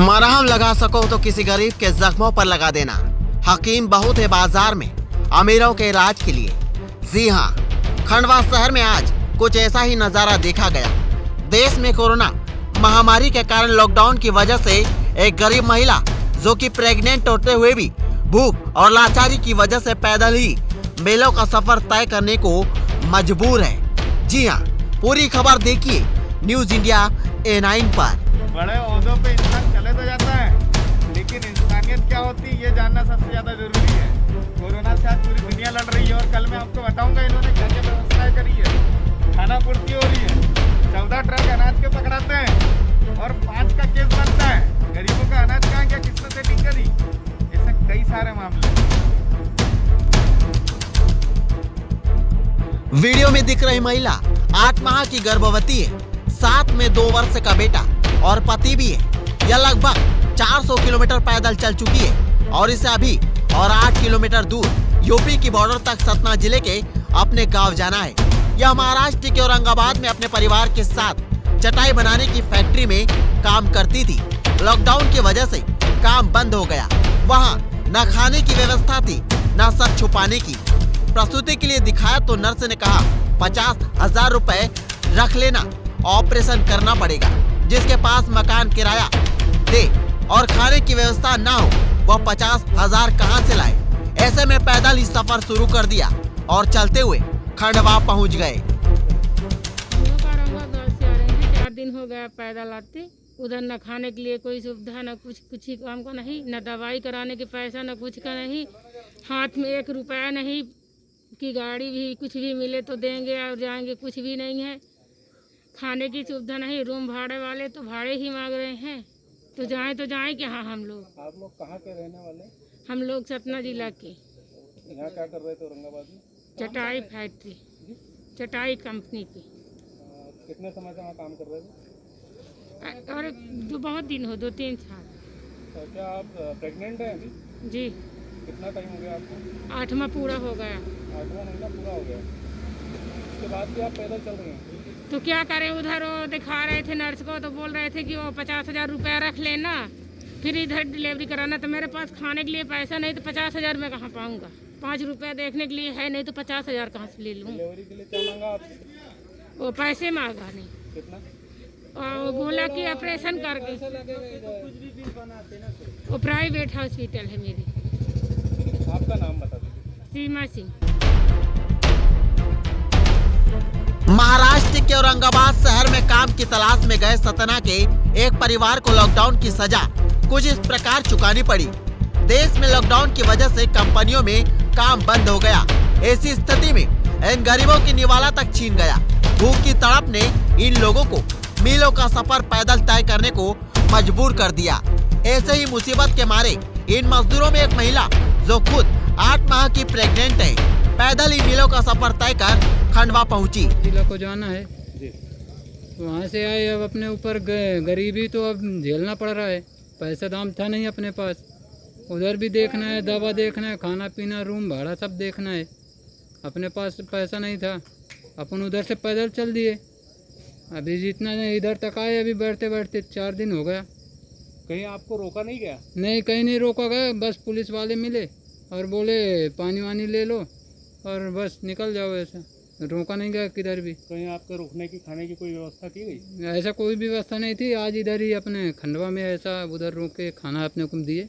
मरहम लगा सको तो किसी गरीब के जख्मों पर लगा देना। हकीम बहुत है बाजार में अमीरों के इलाज के लिए। जी हाँ, खंडवा शहर में आज कुछ ऐसा ही नजारा देखा गया। देश में कोरोना महामारी के कारण लॉकडाउन की वजह से एक गरीब महिला जो कि प्रेग्नेंट होते हुए भी भूख और लाचारी की वजह से पैदल ही मेलों का सफर तय करने को मजबूर है। जी हाँ, पूरी खबर देखिए न्यूज इंडिया A9 पर। बड़े ओहदों पे इंसान चले तो जाता है, लेकिन इंसानियत क्या होती है ये जानना सबसे ज्यादा जरूरी है। कोरोना से आज पूरी दुनिया लड़ रही है और कल मैं आपको बताऊंगा इन्होंने क्या क्या व्यवस्थाएं करी है। खाना पूर्ति हो रही है, 14 ट्रक अनाज के पकड़ाते हैं और 5 का केस बनता है। गरीबों का अनाज कहाँ गया, किसने सेटिंग करी, ऐसे कई सारे मामले। वीडियो में दिख रही महिला 8 माह की गर्भवती है, साथ में 2 वर्ष का बेटा और पति भी है। यह लगभग 400 किलोमीटर पैदल चल चुकी है और इसे अभी और 8 किलोमीटर दूर यूपी की बॉर्डर तक सतना जिले के अपने गांव जाना है। यह महाराष्ट्र के औरंगाबाद में अपने परिवार के साथ चटाई बनाने की फैक्ट्री में काम करती थी। लॉकडाउन की वजह से काम बंद हो गया। वहाँ न खाने की व्यवस्था थी न सर छुपाने की। प्रसूति के लिए दिखाया तो नर्स ने कहा 50,000 रुपए रख लेना, ऑपरेशन करना पड़ेगा। जिसके पास मकान किराया दे और खाने की व्यवस्था ना हो वह 50,000 कहां से लाए। ऐसे में पैदल ही सफर शुरू कर दिया और चलते हुए खंडवा पहुंच गए। 4 दिन हो गया पैदल आते। उधर न खाने के लिए कोई सुविधा, न कुछ ही काम का नहीं, न दवाई कराने के पैसा, न कुछ का नहीं। हाथ में 1 रुपया नहीं कि गाड़ी भी कुछ भी मिले तो देंगे और जाएंगे, कुछ भी नहीं है। खाने की सुविधा नहीं। रूम भाड़े वाले तो भाड़े ही मांग रहे हैं, तो जाएं कि हाँ। हम लोग, आप लोग कहाँ के रहने वाले? हम लोग सतना जिला के। यहाँ क्या कर रहे थे औरंगाबाद में? चटाई फैक्ट्री, चटाई कंपनी की। कितने समय से वहाँ काम कर रहे थे? और जो बहुत दिन हो, 2-3 साल। तो क्या आप प्रेग्नेंट हैं अभी? जी। कितना टाइम हो गया आपको? 8वां पूरा हो गया। 8वां महीना पूरा हो गया। उसके बाद भी आप पैदल चल रही हैं? तो क्या करें, उधर वो दिखा रहे थे नर्स को, तो बोल रहे थे कि वो 50,000 रुपया रख लेना, फिर इधर डिलीवरी कराना। तो मेरे पास खाने के लिए पैसा नहीं, तो 50,000 में कहाँ पाऊँगा। 5 रुपया देखने के लिए है नहीं, तो 50,000 कहाँ से ले लूँ। डिलीवरी के लिए क्या मांगा आपसे? वो पैसे मांगा नहीं। कितना? और वो बोला कि ऑपरेशन करके। वो प्राइवेट हॉस्पिटल है मेरी। आपका नाम बता दीजिए। सीमा सिंह। महाराष्ट्र के औरंगाबाद शहर में काम की तलाश में गए सतना के एक परिवार को लॉकडाउन की सजा कुछ इस प्रकार चुकानी पड़ी। देश में लॉकडाउन की वजह से कंपनियों में काम बंद हो गया। ऐसी स्थिति में इन गरीबों की निवाला तक छीन गया। भूख की तड़प ने इन लोगों को मीलों का सफर पैदल तय करने को मजबूर कर दिया। ऐसे ही मुसीबत के मारे इन मजदूरों में एक महिला जो खुद 8 माह की प्रेग्नेंट है, पैदल ही मीलों का सफर तय कर खंडवा पहुंची। जिला को जाना है, वहाँ से आए। अब अपने ऊपर गरीबी तो अब झेलना पड़ रहा है। पैसा दाम था नहीं अपने पास। उधर भी देखना है, दवा देखना है, खाना पीना, रूम भाड़ा सब देखना है। अपने पास पैसा नहीं था, अपन उधर से पैदल चल दिए। अभी जितना इधर तक आए, अभी बैठते बैठते 4 दिन हो गया। कहीं आपको रोका नहीं गया? नहीं, कहीं नहीं रोका गया। बस पुलिस वाले मिले और बोले पानी वानी ले लो और बस निकल जाओ। ऐसा रोका नहीं गया किधर भी। कहीं आपके रुकने की, खाने की कोई व्यवस्था की गई? ऐसा कोई भी व्यवस्था नहीं थी। आज इधर ही अपने खंडवा में ऐसा उधर रोक के खाना अपने को दिए।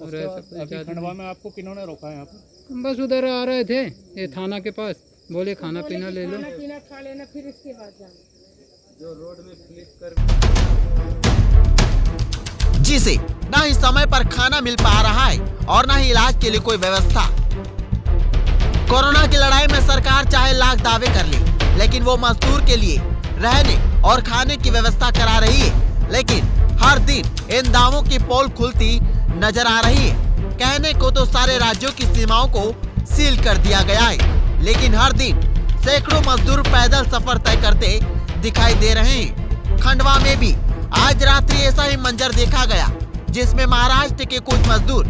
और ऐसा अभी खंडवा में आपको किन्होंने रोका है यहाँ पे? बस उधर आ रहे थे ये थाना के पास, बोले खाना पीना ले लो। खाना पीना खा लेना, फिर इसके बाद जाना। जो रोड में पुलिस जिसे न ही समय पर खाना मिल पा रहा है और न ही इलाज के लिए कोई व्यवस्था। कोरोना की लड़ाई में सरकार चाहे लाख दावे कर ले, लेकिन वो मजदूर के लिए रहने और खाने की व्यवस्था करा रही है। लेकिन हर दिन इन दावों की पोल खुलती नजर आ रही है। कहने को तो सारे राज्यों की सीमाओं को सील कर दिया गया है, लेकिन हर दिन सैकड़ों मजदूर पैदल सफर तय करते दिखाई दे रहे हैं। खंडवा में भी आज रात्रि ऐसा ही मंजर देखा गया, जिसमें महाराष्ट्र के कुछ मजदूर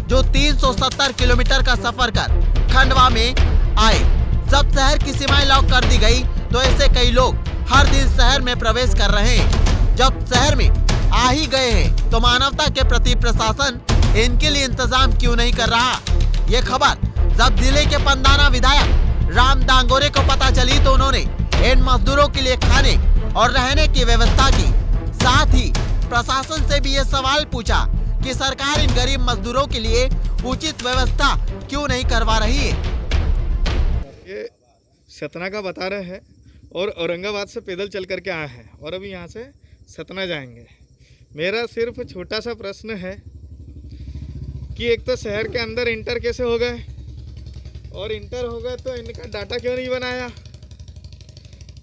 जो 370 किलोमीटर का सफर कर खंडवा में आए। जब शहर की सीमाएं लॉक कर दी गई तो ऐसे कई लोग हर दिन शहर में प्रवेश कर रहे हैं। जब शहर में आ ही ही गए हैं तो मानवता के प्रति प्रशासन इनके लिए इंतजाम क्यों नहीं कर रहा। ये खबर जब जिले के पंदाना विधायक राम दांगोरे को पता चली तो उन्होंने इन मजदूरों के लिए खाने और रहने की व्यवस्था की। साथ ही प्रशासन से भी ये सवाल पूछा कि सरकार इन गरीब मजदूरों के लिए उचित व्यवस्था क्यों नहीं करवा रही है। ये सतना का बता रहे हैं और औरंगाबाद से पैदल चल करके आए हैं और अभी यहाँ से सतना जाएंगे। मेरा सिर्फ छोटा सा प्रश्न है कि एक तो शहर के अंदर इंटर कैसे हो गए और इंटर हो गए तो इनका डाटा क्यों नहीं बनाया,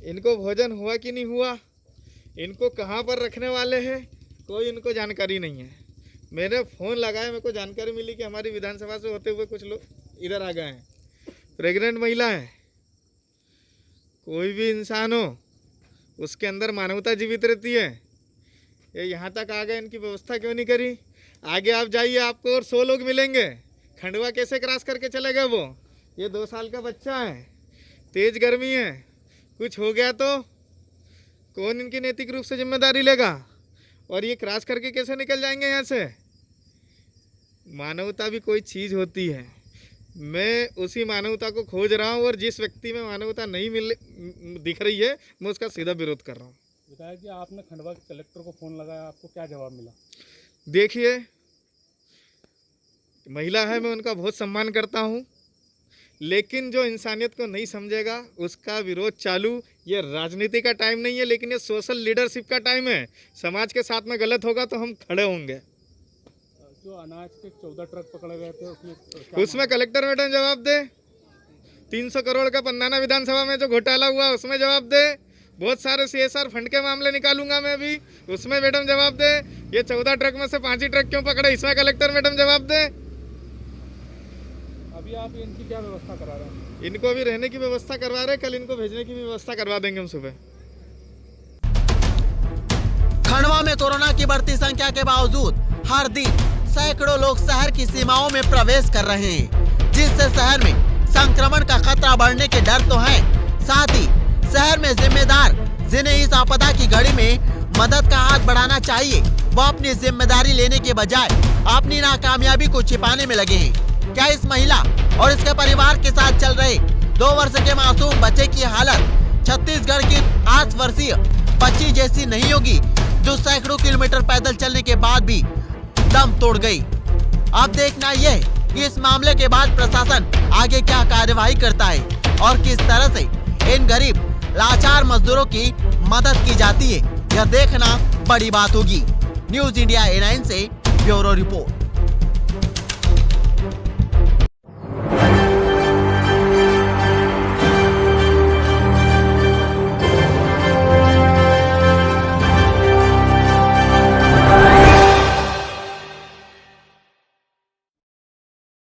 इनको भोजन हुआ कि नहीं हुआ, इनको कहाँ पर रखने वाले हैं, कोई इनको जानकारी नहीं है। मैंने फ़ोन लगाया, मेरे को जानकारी मिली कि हमारी विधानसभा से होते हुए कुछ लोग इधर आ गए हैं, प्रेग्नेंट महिला है। कोई भी इंसान हो उसके अंदर मानवता जीवित रहती है। ये यहाँ तक आ गए, इनकी व्यवस्था क्यों नहीं करी। आगे आप जाइए, आपको और 100 लोग मिलेंगे। खंडवा कैसे क्रॉस करके चले गए वो, ये 2 साल का बच्चा है, तेज़ गर्मी है, कुछ हो गया तो कौन इनकी नैतिक रूप से जिम्मेदारी लेगा और ये क्रॉस करके कैसे निकल जाएंगे यहाँ से। मानवता भी कोई चीज़ होती है, मैं उसी मानवता को खोज रहा हूँ और जिस व्यक्ति में मानवता नहीं दिख रही है मैं उसका सीधा विरोध कर रहा हूँ। बताया कि आपने खंडवा के कलेक्टर को फ़ोन लगाया, आपको क्या जवाब मिला? देखिए, महिला है, मैं उनका बहुत सम्मान करता हूँ, लेकिन जो इंसानियत को नहीं समझेगा उसका विरोध चालू। ये राजनीति का टाइम नहीं है, लेकिन ये सोशल लीडरशिप का टाइम है। समाज के साथ में गलत होगा तो हम खड़े होंगे। जो अनाज के 14 ट्रक पकड़े गए थे उसमें कलेक्टर मैडम जवाब दे। 300 करोड़ का पंदाना विधानसभा में जो घोटाला हुआ उसमें जवाब दे। बहुत सारे CSR फंड के मामले निकालूंगा मैं भी, उसमें मैडम जवाब दे। ये 14 ट्रक में से 5 ही ट्रक क्यों पकड़े, इसमें कलेक्टर मैडम जवाब दे। अभी आप इनकी क्या व्यवस्था करा रहे हैं? इनको अभी रहने की व्यवस्था करवा रहे हैं, कल इनको भेजने की भी व्यवस्था करवा देंगे हम सुबह। खंडवा में कोरोना की बढ़ती संख्या के बावजूद हर दिन सैकड़ों लोग शहर की सीमाओं में प्रवेश कर रहे हैं, जिससे शहर में संक्रमण का खतरा बढ़ने के डर तो है। साथ ही शहर में जिम्मेदार जिन्हें इस आपदा की घड़ी में मदद का हाथ बढ़ाना चाहिए, वो अपनी जिम्मेदारी लेने के बजाय अपनी नाकामयाबी को छिपाने में लगे हैं। क्या इस महिला और इसके परिवार के साथ चल रहे 2 वर्ष के मासूम बच्चे की हालत छत्तीसगढ़ की 8 वर्षीय बच्ची जैसी नहीं होगी, जो सैकड़ों किलोमीटर पैदल चलने के बाद भी दम तोड़ गई। अब देखना यह है कि इस मामले के बाद प्रशासन आगे क्या कार्यवाही करता है और किस तरह से इन गरीब लाचार मजदूरों की मदद की जाती है, यह देखना बड़ी बात होगी। न्यूज़ इंडिया A9 से ब्यूरो रिपोर्ट।